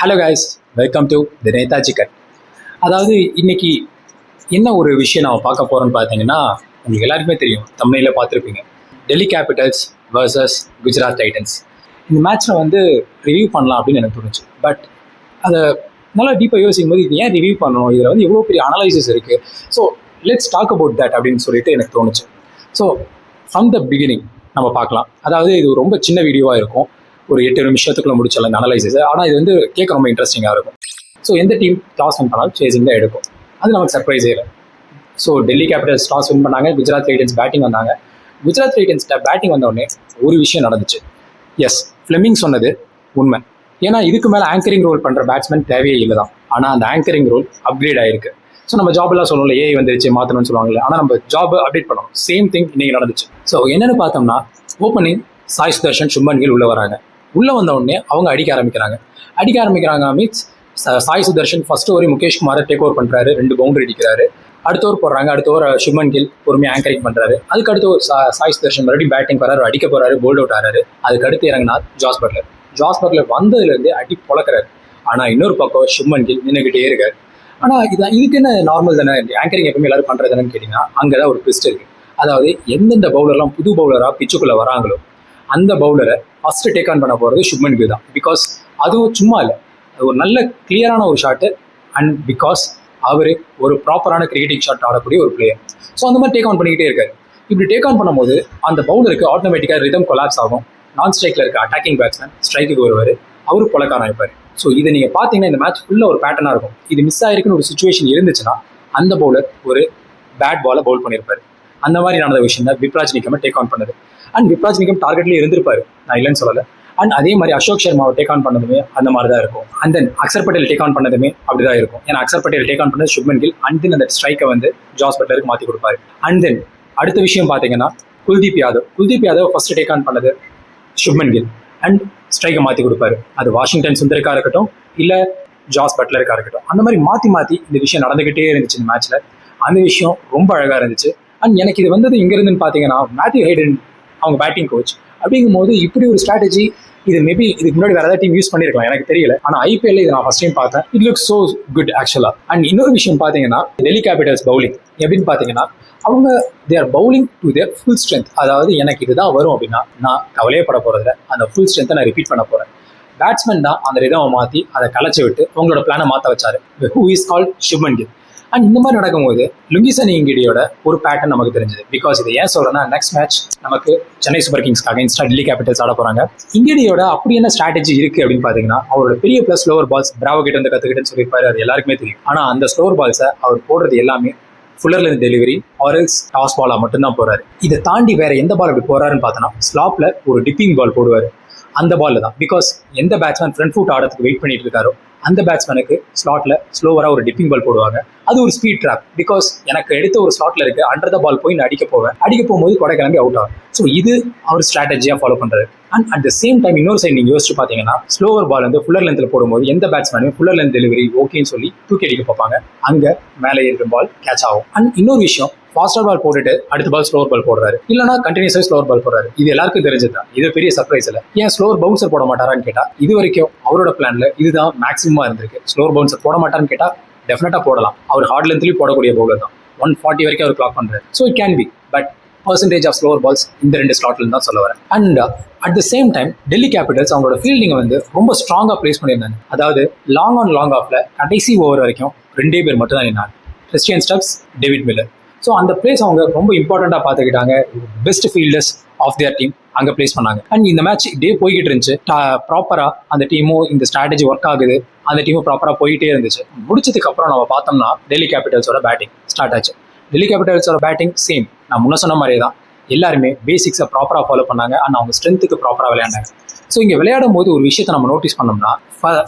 Hello guys, welcome to the Netaji cut. அதாவது இன்னைக்கு என்ன ஒரு விஷயம் நான் பார்க்க போகிறோன்னு பார்த்தீங்கன்னா, உங்களுக்கு எல்லாருக்குமே தெரியும், தமிழில் பார்த்துருப்பீங்க. Delhi Capitals versus Gujarat Titans. இந்த மேட்ச்சில் வந்து ரிவ்யூ பண்ணலாம் அப்படின்னு எனக்கு தோணுச்சு. பட் அதை நல்லா டீப்பாக யோசிக்கும் போது இது ஏன் ரிவ்யூ பண்ணணும், இதில் வந்து எவ்வளோ பெரிய அனலைசிஸ் இருக்குது. So let's talk about that அப்படின்னு சொல்லிட்டு எனக்கு தோணுச்சு. ஸோ ஃப்ரம் த பிகினிங் நம்ம பார்க்கலாம். அதாவது இது ரொம்ப சின்ன வீடியோவாக இருக்கும், ஒரு 8 நிமிஷத்துக்குள்ள முடிச்சல இந்த அனலைசிஸ். ஆனால் இது வந்து கேட்க ரொம்ப இன்ட்ரெஸ்டிங்காக இருக்கும். ஸோ எந்த டீம் டாஸ் வின் பண்ணாலும் சேசிங் தான் எடுக்கும், அது நமக்கு சர்ப்ரைஸே இல்லை. So Delhi Capitals toss win பண்ணாங்க, குஜராத் டைட்டன்ஸ் பேட்டிங் வந்தாங்க. குஜராத் டைட்டன்ஸ்ட பேட்டிங் வந்தோடனே ஒரு விஷயம் நடந்துச்சு. எஸ், ஃப்ளெமிங் சொன்னது உண்மை. ஏன்னா இதுக்கு மேலே ஆங்கரிங் ரோல் பண்ணுற பேட்ஸ்மேன் தேவையே இல்லை தான். ஆனால் அந்த ஆங்கரிங் ரோல் அப்கிரேட் ஆயிருக்கு. ஸோ நம்ம ஜாப்லாம் சொல்லல, ஏஐ வந்துருச்சு மாற்றணும்னு சொல்லுவாங்கல்ல, ஆனால் நம்ம ஜாப் அப்டேட் பண்ணணும். சேம் திங் இன்னைக்கு நடந்துச்சு. ஸோ என்னென்னு பார்த்தோம்னா, ஓப்பனிங் சாய் சுதர்ஷன், சுப்மன் கில் உள்ளே வராங்க. உள்ளே வந்த உடனே அவங்க அடிக்க ஆரம்பிக்கிறாங்க means Sai Sudharsan first over Mukesh குமாரை டேக் ஓவர் பண்ணுறாரு, 2 பவுண்டரி அடிக்கிறாரு. அடுத்த ஓவர் போடுறாங்க, அடுத்த ஓவர் சுப்மன் கில் பொறுமையாக ஆங்கரிங் பண்ணுறாரு. அதுக்கு அடுத்து ஒரு சாய் சுதர்ஷன் மறுபடியும் பேட்டிங் வராரு, அடிக்க போறாரு, போல்ட் அவுட் ஆறாரு. அதுக்கு அடுத்து இறங்கினார் ஜாஸ் பட்லர் வந்ததுலேருந்து அடி பொழக்கிறாரு. ஆனால் இன்னொரு பக்கம் சுப்மன் கில் நின்றுக்கிட்டே இருக்காரு. ஆனால் இதுக்கு என்ன நார்மல் தானே, ஆங்கரிங் எப்பவுமே எல்லாரும் பண்ணுறது தானேன்னு கேட்டிங்கன்னா, அங்கே தான் ஒரு ட்விஸ்ட் இருக்குது. அதாவது எந்தெந்த பவுலர்லாம் புது பவுலராக பிச்சுக்குள்ளே வராங்களோ அந்த பவுலரை ஃபஸ்ட்டு டேக் ஆன் பண்ண போகிறது சுப்மன் கில் தான். பிகாஸ் அதுவும் சும்மா இல்லை, ஒரு நல்ல கிளியரான ஒரு ஷாட்டு. அண்ட் பிகாஸ் அவர் ஒரு ப்ராப்பரான கிரிக்கெட்டிங் ஷாட் ஆடக்கூடிய ஒரு பிளேயர். ஸோ அந்த மாதிரி டேக் ஆன் பண்ணிக்கிட்டே இருக்காரு. இப்படி டேக் ஆன் பண்ணும்போது அந்த பவுலருக்கு ஆட்டோமேட்டிக்காக ரிதம் கொலாப்ஸ் ஆகும். நான் ஸ்ட்ரைக்கில் இருக்க அட்டாக்கிங் பேட்ஸ்மேன் ஸ்ட்ரைக்குக்கு வருவார், அவரு கொலக்காரன் ஆகிப்பார். ஸோ இதை நீங்கள் பார்த்தீங்கன்னா இந்த மேட்ச் ஃபுல்லாக ஒரு பேட்டர்னாக இருக்கும். இது மிஸ் ஆகிருக்குன்னு ஒரு சுச்சுவேஷன் இருந்துச்சுன்னா அந்த பவுலர் ஒரு பேட் பாலை பவுல் பண்ணியிருப்பார். அந்த மாதிரி நடந்த விஷயம் தான் விப்ராஜ் நிக்கம் டேக் ஆன் பண்ணது. அண்ட் விப்ராஜ் நிக்கம் டார்கெட்லேயே இருந்திருப்பாரு, நான் இல்லைன்னு சொல்லலை. அண்ட் அதே மாதிரி அசோக் சர்மாவை டேக் ஆன் பண்ணதுமே அந்த மாதிரி தான் இருக்கும். And then Axar Patel take on பண்ணதுமே அப்படி தான் இருக்கும். ஏன்னா அக்சர் பட்டேல் டேக் ஆன் பண்ணது சுப்மன் கில். அண்ட் தென் அந்த ஸ்ட்ரைக்கை வந்து ஜாஸ் பட்லருக்கு மாற்றி கொடுப்பாரு. அண்ட் தென் அடுத்த விஷயம் பார்த்தீங்கன்னா, Kuldeep Yadav first take on பண்ணது சுப்மன் கில் அண்ட் ஸ்ட்ரைக்கை மாற்றி கொடுப்பாரு. அது வாஷிங்டன் சுந்தருக்காக இருக்கட்டும், இல்லை ஜாஸ் பட்லருக்காக இருக்கட்டும், அந்த மாதிரி மாற்றி இந்த விஷயம் நடந்துகிட்டே இருந்துச்சு இந்த மேட்ச்ல. அந்த விஷயம் ரொம்ப அழகாக இருந்துச்சு. அண்ட் எனக்கு இது வந்தது எங்க இருந்துன்னு பார்த்தீங்கன்னா, மேத்யூ ஹேடன் அவங்க பேட்டிங் கோச். அப்படிங்கும் போது இப்படி ஒரு ஸ்ட்ராட்டஜி இது மேபி இதுக்கு முன்னாடி வேற ஏதாவது டீம் யூஸ் பண்ணிருக்கலாம், எனக்கு தெரியல. ஆனால் ஐபிஎல்ல இதை நான் ஃபர்ஸ்ட் டைம் பார்த்தேன். இட் லுக்ஸ் சோ குட் ஆக்சுவலா. அண்ட் இன்னொரு விஷயம் பார்த்தீங்கன்னா, டெல்லி கேபிட்டல்ஸ் பவுலிங் எப்படின்னு பார்த்தீங்கன்னா, அவங்க their bowling to their full strength. அதாவது எனக்கு இதுதான் வரும் அப்படின்னா நான் கவலையே பட போறதில்ல, அந்த ஃபுல் ஸ்ட்ரென்த்தை நான் ரிப்பீட் பண்ண போறேன். பேட்ஸ்மேன் தான் அந்த ரிதமை மாற்றி அதை கலைச்சி விட்டு அவங்களோட பிளானை மாற்ற வச்சாரு. Who is called Shubman Gill. And இந்த மாதிரி நடக்கும்போது லுங்கிசன் இங்கிடியோட ஒரு பேட்டர்ன் நமக்கு தெரிஞ்சது. பிகாஸ் இதை ஏன் சொல்றேன்னா, நெக்ஸ்ட் மேட்ச் நமக்கு சென்னை சூப்பர் கிங்ஸ்க்கு அகைன்ஸ்டா டெல்லி கேபிட்டல்ஸ் ஆட போறாங்க. இங்கிடியோட அப்படி என்ன ஸ்ட்ராட்டஜி இருக்கு அப்படின்னு பாத்தீங்கன்னா, அவரோட பெரிய பிளஸ் ஸ்லோவர் பால்ஸ் பிராவோ கிட்ட இருந்து கத்துக்கிட்டேன்னு சொல்லியிருப்பாரு, அது எல்லாருக்குமே தெரியும். ஆனா அந்த ஸ்லோவர் பால்ஸை அவர் போடுறது எல்லாமே ஃபுல்லர்ல இருந்து டெலிவரி ஆரல்ஸ் டாஸ் பாலா மட்டும்தான் போறாரு. இதை தாண்டி வேற எந்த பால் அப்படி போறாருன்னு பார்த்தோன்னா, ஸ்லாப்ல ஒரு டிப்பிங் பால் போடுவாரு. அந்த பால் தான். பிகாஸ் எந்த பேட்ஸ்மேன் ஃப்ரண்ட் ஃபுட் ஆடுறதுக்கு வெயிட் பண்ணிட்டு இருக்காரோ அந்த பேட்ஸ்மேனுக்கு ஸ்லாட்ல ஸ்லோவராக ஒரு டிப்பிங் பால் போடுவாங்க. அது ஒரு ஸ்பீட் ட்ராப். பிகாஸ் எனக்கு எடுத்த ஒரு ஸ்லாட்ல இருக்கு, அண்டர் த பால் போய் நான் அடிக்க போகும்போது கொடை கிளம்பி அவுட் ஆகும். ஸோ இது அவர் ஸ்ட்ராட்டஜியா ஃபாலோ பண்றாரு. And at the same time இன்னொரு சைடு நீங்க யோசிச்சு பார்த்தீங்கன்னா, ஸ்லோவர் பால் வந்து ஃபுல்லர் லென்த்ல போடும்போது எந்த பேட்ஸ்மேனுமே ஃபுல்லர் லென்த் டெலிவரி ஓகேன்னு சொல்லி தூக்கி அடிக்க பார்ப்பாங்க. அங்க மேலே இருக்கிற பால் கேட்ச் ஆகும். அண்ட் இன்னொரு விஷயம், ஃபாஸ்டர் பால் போட்டுட்டு அடுத்த பால் ஸ்லோவர் பால் போடுறாரு, இல்லைனா கண்டினியூஸாக ஸ்லோவர் பால் போடுறாரு. இது எல்லாருக்கும் தெரிஞ்சதுதான், இது பெரிய சர்ப்ரைஸ் இல்லை. ஏன் ஸ்லோவர் பவுன்சர் போட மாட்டாரான்னு கேட்டா, இது வரைக்கும் அவரோட பிளான்ல இதுதான் மேக்ஸிமமா இருந்திருக்கு. ஸ்லோவர் பவுன்சர் போட மாட்டான்னு கேட்டா டெஃபினட்டா போடலாம். அவர் ஹார்ட் லென்த்லயும் போடக்கூடிய பவுலர் தான். 140 வரைக்கும் அவர் கிளாக் பண்றாரு. So it can be, but percentage of slower balls இந்த 2 ஸ்லாட்ல தான் சொல்ல வரேன். And at the same time Delhi Capitals அவங்களோட ஃபீல்டிங்கை வந்து ரொம்ப ஸ்ட்ராங்கா பிளேஸ் பண்ணியிருந்தாங்க. அதாவது லாங் ஆன் லாங் ஆஃப்ல கடைசி ஓவர் வரைக்கும் 2 பேர் மட்டும் தான் நின்னாங்க, Christian Stubbs, David Miller. So அந்த பிளேஸ் அவங்க ரொம்ப இம்பார்ட்டண்ட்டாக பார்த்துக்கிட்டாங்க. Best fielders of their team அங்கே பிளேஸ் பண்ணாங்க. அண்ட் இந்த மேட்ச் இப்படியே போய்கிட்டு இருந்துச்சு. ப்ராப்பராக அந்த டீமும் இந்த ஸ்ட்ராட்டஜி ஒர்க் ஆகுது, அந்த டீமும் ப்ராப்பராக போயிட்டே இருந்துச்சு. முடிச்சதுக்கு அப்புறம் நம்ம பார்த்தோம்னா டெல்லி கேபிட்டல்ஸோட பேட்டிங் ஸ்டார்ட் ஆச்சு. டெல்லி கேபிட்டல்ஸோட பேட்டிங் சேம், நான் முன்ன சொன்ன மாதிரியே தான். எல்லாருமே பேசிக்ஸை ப்ராப்பராக ஃபாலோ பண்ணாங்க. அண்ட் அவங்க ஸ்ட்ரென்த்துக்கு ப்ராப்பராக விளையாண்டாங்க. ஸோ இங்கே விளையாடும் போது ஒரு விஷயத்தை நம்ம நோட்டீஸ் பண்ணோம்னா,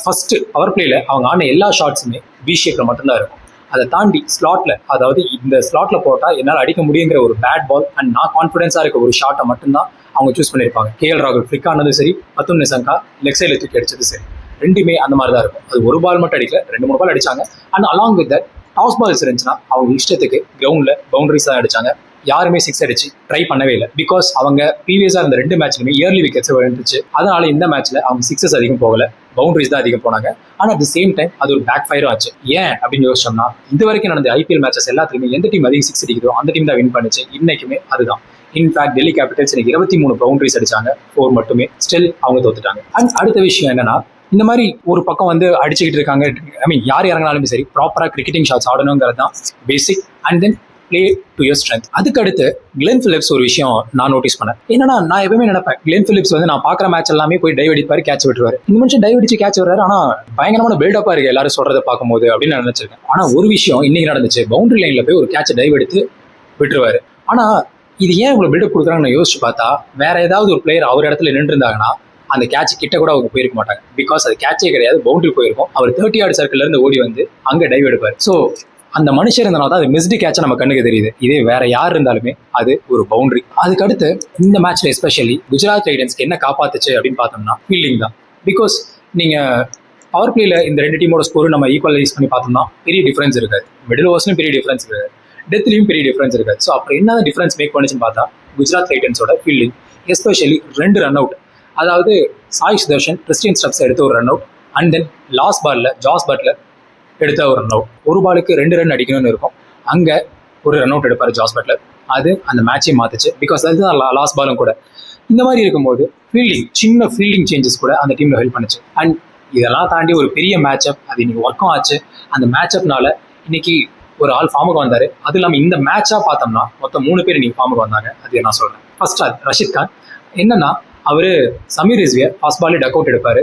ஃபர்ஸ்ட் பவர் பிளேல அவங்க ஆன எல்லா ஷாட்ஸுமே பி ஷேப்ல மட்டும்தான் இருக்கும். அதை தாண்டி ஸ்லாட்ல, அதாவது இந்த ஸ்லாட்ல போட்டால் என்னால் அடிக்க முடியுங்கிற ஒரு பேட் பால் அண்ட் நான் கான்ஃபிடன்ஸாக இருக்க ஒரு ஷாட்டை மட்டும்தான் அவங்க சூஸ் பண்ணியிருப்பாங்க. கேஎல் ராகுல் ஃபிளிக் ஆனது சரி, பத்தும் நிசங்கா லெக் சைடில் தூக்கி அடிச்சது சரி, ரெண்டுமே அந்த மாதிரி தான் இருக்கும். அது ஒரு பால் மட்டும் அடிக்கல, 2-3 பால் அடிச்சாங்க. And along with that toss balls இருந்துச்சுன்னா அவங்க இஷ்டத்துக்கு கிரவுண்டில் பவுண்டரிஸ் தான் அடிச்சாங்க. யாருமே சிக்ஸ் அடிச்சு ட்ரை பண்ணவே இல்லை. பிகாஸ் அவங்க ப்ரீவியஸாக இருந்த 2 மேட்ச்லையுமே இயர்லி விக்கெட்ஸ் விழுந்துச்சு. அதனால இந்த மேட்ச்ல அவங்க சிக்ஸஸ் அதிகம் போகல, பவுண்டரிஸ் தான் அதிகம் போனாங்க. ஆனால் அட் தி சேம் டைம் அது ஒரு பேக் ஃபயரும் ஆச்சு. ஏன் அப்படின்னு யோசிச்சோம்னா, இது வரைக்கும் நடந்த ஐபிஎல் மேட்சஸ் எல்லாத்துலையுமே எந்த டீம் அதிகம் சிக்ஸ் அடிக்குதோ அந்த டீம் தான் வின் பண்ணுச்சு. இன்னைக்குமே அதுதான். இன்ஃபேக்ட் டெல்லி கேபிட்டல்ஸ் இன்னைக்கு 23 பவுண்டரிஸ் அடிச்சாங்க, 4 மட்டுமே. ஸ்டில் அவங்க தோத்துட்டாங்க. அண்ட் அடுத்த விஷயம் என்னன்னா, இந்த மாதிரி ஒரு பக்கம் வந்து அடிச்சுக்கிட்டு இருக்காங்க. ஐ மீன் யார் இறங்கினாலுமே சரி, ப்ராப்பராக கிரிக்கெட்டிங் ஷாட்ஸ் ஆடணுங்கிறது தான் basic. And then play to your strength. அதுக்கு அடுத்து கிளென் பிலிப்ஸ் ஒரு விஷயம் நான் நோட்டீஸ் பண்ணேன். என்னன்னா, நான் எப்பவுமே நினைப்பேன், கிளென் பிலிப்ஸ் வந்து நான் பார்க்குற மேட்ச் எல்லாமே போய் டைவ் அடிப்பாரு, கேட்ச் விட்டுருவாரு. இந்த மனுஷன் டைவ் அடிச்சு கேட்ச் விடுறாரு, ஆனால் பயங்கரமான பில்டப்பா இருக்கு எல்லாரும் சொல்றதை பார்க்கும்போது அப்படின்னு நான் நினைச்சிருக்கேன். ஆனால் ஒரு விஷயம் இன்னைக்கு நடந்துச்சு. பவுண்டரி லைன்ல போய் ஒரு கேட்ச் டைவ் எடுத்து விட்டுருவாரு. ஆனால் இது ஏன் இவ்வளவு பில்டப் கொடுக்குறாங்கன்னு நான் யோசிச்சு பார்த்தா, வேற ஏதாவது ஒரு பிளேயர் அவர் இடத்துல நின்று இருந்தாங்கன்னா அந்த கேட்ச் கிட்ட கூட அவங்க போயிருக்க மாட்டாங்க. பிகாஸ் அது கேட்சே கிடையாது, பவுண்டரி போயிருக்கும். அவர் 30 yard சர்க்கிள்ல இருந்து ஓடி வந்து அங்க டைவ் எடுப்பார். ஸோ அந்த மனுஷர் இருந்தனால தான் அது மிஸ்டு கேட்சா நம்ம கண்ணுக்கு தெரியுது. இதே வேற யார் இருந்தாலுமே அது ஒரு பவுண்டரி. அதுக்கு அடுத்து இந்த மேட்ச்ல எஸ்பெஷலி குஜராத் டைட்டன்ஸ்க்கு என்ன காப்பாத்துச்சு அப்படின்னு பார்த்தோம்னா ஃபீல்டிங் தான். பிகாஸ் நீங்க பவர் பிளேல இந்த 2 டீமோட ஸ்கோர் நம்ம ஈக்குவலைஸ் பண்ணி பார்த்தோம்னா பெரிய டிஃபரன்ஸ் இருக்காது. மிடில் ஓவர்ஸ்லையும் பெரிய டிஃபரன்ஸ் இருக்காது, டெத்லையும் பெரிய டிஃபரன்ஸ் இருக்காது. ஸோ அப்புறம் என்ன டிஃபரன்ஸ் மேக் பண்ணுச்சுன்னு பார்த்தா குஜராத் டைட்டன்ஸோட ஃபீல்டிங். எஸ்பெஷலி 2 ரன் அவுட், அதாவது சாய் சுதர்ஷன் கிறிஸ்டியன் ஸ்டப்ஸ் எடுத்த ஒரு run out, and then last பால்ல ஜாஸ் பட்லர் எடுத்த ஒரு ரன் அவுட். ஒரு பாலுக்கு 2 ரன் அடிக்கணும்னு இருக்கும், அங்க ஒரு ரன் அவுட் எடுப்பார் ஜாஸ் பட்லர். அது அந்த மேட்சை மாத்துச்சு. பிகாஸ் அதுதான் லாஸ்ட் பாலும் கூட. இந்த மாதிரி இருக்கும்போது ஃபீல்டிங், சின்ன ஃபீல்டிங் சேஞ்சஸ் கூட அந்த டீம்ல ஹெல்ப் பண்ணுச்சு. அண்ட் இதெல்லாம் தாண்டி ஒரு பெரிய மேட்சப், அது இன்னைக்கு ஒர்க்கும் ஆச்சு. அந்த மேட்சப்னால இன்னைக்கு ஒரு ஆள் ஃபார்முக்கு வந்தாரு. அது இல்லாமல் இந்த மேட்சா பார்த்தோம்னா மொத்தம் 3 பேர் இன்னைக்கு ஃபார்முக்கு வந்தாங்க. அது நான் சொல்றேன். ஃபர்ஸ்ட் ஆள் ரஷீத் கான். என்னன்னா, அவரு சமீர் ரிஸ்வியை ஃபர்ஸ்ட் பாலே டக் அவுட் எடுப்பாரு.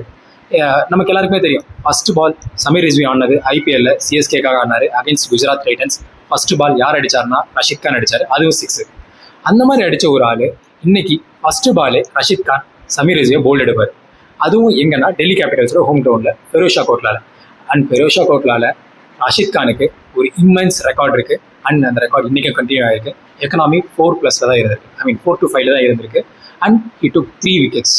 நமக்கு எல்லாருக்குமே தெரியும், ஃபர்ஸ்ட் பால் சமீர் ரிஸ்வி ஆனது ஐபிஎல்ல சிஎஸ்கேக்காக ஆனாரு against Gujarat Titans. First ball யார் அடிச்சாருன்னா ரஷீத் கான் அடிச்சாரு, அதுவும் 6. அந்த மாதிரி அடிச்ச ஒரு ஆளு இன்னைக்கு ஃபர்ஸ்ட் பாலே ரஷீத் கான் சமீர் ரிஸ்வியை போல்ட் எடுப்பார். அதுவும் எங்கன்னா டெல்லி கேபிட்டல்ஸோட ஹோம் கிரவுண்ட்ல ஃபெரோஷா கோட்லால. அண்ட் ஃபெரோஷா கோட்லால ரஷீத் கானுக்கு ஒரு இம்மென்ஸ் ரெக்கார்ட் இருக்கு. அண்ட் அந்த ரெக்கார்ட் இன்னைக்கு கண்டினியூ ஆயிருக்கு. எக்கனாமி 4+ தான் இருந்திருக்கு. ஐ மீன் 4 to 5 தான் இருந்திருக்கு. And he took 3 wickets.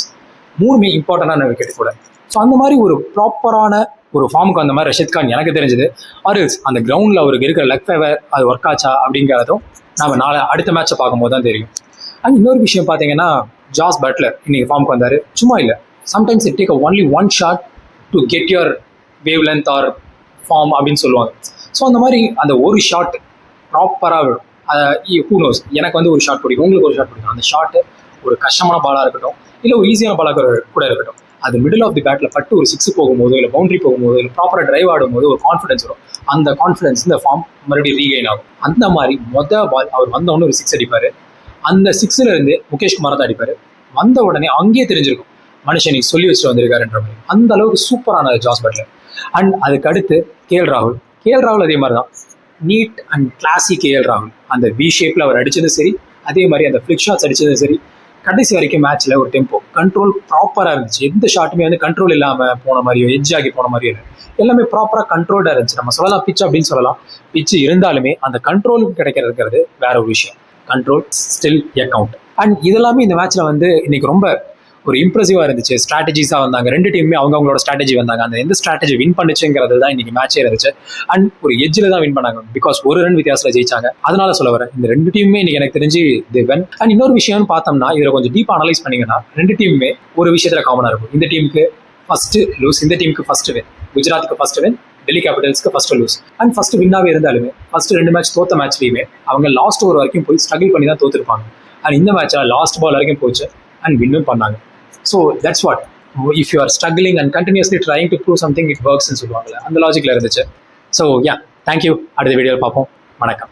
3மே இம்பார்ட்டண்டான விக்கெட் கூட. ஸோ அந்த மாதிரி ஒரு ப்ராப்பரான ஒரு ஃபார்முக்கு அந்த மாதிரி ரஷீத் கான் எனக்கு தெரிஞ்சது. ஆர் அந்த கிரவுண்டில் அவருக்கு இருக்கிற லக் ஃபேவர் அது ஒர்க் ஆச்சா அப்படிங்கிறதும் நம்ம அடுத்த மேட்சை பார்க்கும்போது தான் தெரியும். அண்ட் இன்னொரு விஷயம் பார்த்தீங்கன்னா, ஜாஸ் பட்லர் இன்னைக்கு ஃபார்முக்கு வந்தார். சும்மா இல்லை, sometimes it take only 1 shot to get your wavelength or form அப்படின்னு சொல்லுவாங்க. ஸோ அந்த மாதிரி அந்த ஒரு ஷாட் ப்ராப்பராக விடும். ஹூ நோஸ், எனக்கு வந்து ஒரு ஷாட் பிடிக்கும், உங்களுக்கு ஒரு ஷாட் பிடிக்கும். அந்த ஷாட்டு ஒரு கஷ்டமான பாலாக இருக்கட்டும், இல்லை ஒரு ஈஸியான பாலாக கூட இருக்கட்டும், அது மிடில் ஆஃப் தி பேட்ல பட்டு ஒரு 6 போகும்போது, இல்லை பவுண்டரி போகும்போது, இல்லை ப்ராப்பராக டிரைவ் ஆடும்போது ஒரு கான்ஃபிடன்ஸ் வரும். அந்த கான்ஃபிடன்ஸ் இந்த ஃபார்ம் மறுபடியும் ரீகெயின் ஆகும். அந்த மாதிரி பால் அவர் வந்தவொடனே ஒரு 6 அடிப்பார். அந்த 6ல இருந்து முகேஷ் குமார் தான் அடிப்பார். வந்த உடனே அங்கேயே தெரிஞ்சிருக்கும் மனுஷன் நீ சொல்லி வச்சுட்டு வந்திருக்காருன்ற மாதிரி. அந்த அளவுக்கு சூப்பரான ஜாஸ் பட்லர். அண்ட் அதுக்கு அடுத்து கேஎல் ராகுல் அதே மாதிரி தான். நீட் அண்ட் கிளாசி கேஎல் ராகுல். அந்த வி ஷேப்ல அவர் அடிச்சதும் சரி, அதே மாதிரி அந்த ஃபிளிக் ஷாட்ஸ் அடிச்சதும் சரி, கடைசி வரைக்கும் மேட்ச்ல ஒரு டெம்போ கண்ட்ரோல் ப்ராப்பரா இருந்துச்சு. எந்த ஷாட்டுமே வந்து கண்ட்ரோல் இல்லாம போன மாதிரியோ எட்ஜ் ஆகி போன மாதிரியோ இல்லை. எல்லாமே ப்ராப்பரா கண்ட்ரோல்டா இருந்துச்சு. நம்ம சொல்லலாம் பிச் அப்படின்னு சொல்லலாம். பிச்சு இருந்தாலுமே அந்த கண்ட்ரோலுக்கு கிடைக்கிறது வேற ஒரு விஷயம். Control still a count. And இதெல்லாமே இந்த மேட்ச்ல வந்து இன்னைக்கு ரொம்ப ஒரு இம்ப்ரெசிவா இருந்துச்சு. ஸ்ட்ராட்டஜிஸா வந்தாங்க, 2 டீமுமே அவங்களோட ஸ்ட்ராட்டஜி வந்தாங்க. அந்த எந்த ஸ்ட்ராட்டஜி வின் பண்ணுச்சுங்கிறது தான் இன்னைக்கு மேட்சே இருந்துச்சு. அண்ட் ஒரு எட்ஜில் தான் வின் பண்ணாங்க. பிகாஸ் 1 run வித்தியாசத்தில் ஜெயிச்சாங்க. அதனால சொல்ல வரேன், இந்த 2 டீமுமே இன்னைக்கு எனக்கு தெரிஞ்சு தி வென். அண்ட் இன்னொரு விஷயம்னு பார்த்தோம்னா, இதில் கொஞ்சம் டீப் அனலைஸ் பண்ணீங்கன்னா 2 டீமுமே ஒரு விஷயத்துல காமனா இருக்கும். இந்த டீமுக்கு ஃபர்ஸ்ட் லூஸ், இந்த டீமுக்கு ஃபர்ஸ்ட் வின். குஜராத்துக்கு ஃபர்ஸ்ட் வின், டெல்லி கேபிட்டல்ஸ்க்கு ஃபர்ஸ்ட் லூஸ். அண்ட் ஃபர்ஸ்ட் வின்னாவே இருந்தாலுமே ஃபர்ஸ்ட் 2 மேட்ச் தோத்த மேட்ச்லையுமே அவங்க லாஸ்ட் ஓவர் வரைக்கும் போய் ஸ்ட்ரகிள் பண்ணி தான் தோத்துருப்பாங்க. அண்ட் இந்த மேட்ச்ல லாஸ்ட் பால் வரைக்கும் போச்சு அண்ட் வின்னும் பண்ணாங்க. So that's what, if you are struggling and continuously trying to prove something, it works ன்னு சொல்லுவாங்கல்ல, அந்த லாஜிக்ல இருந்துச்சு. So yeah, thank you. அடுத்த வீடியோவில் பார்ப்போம். வணக்கம்.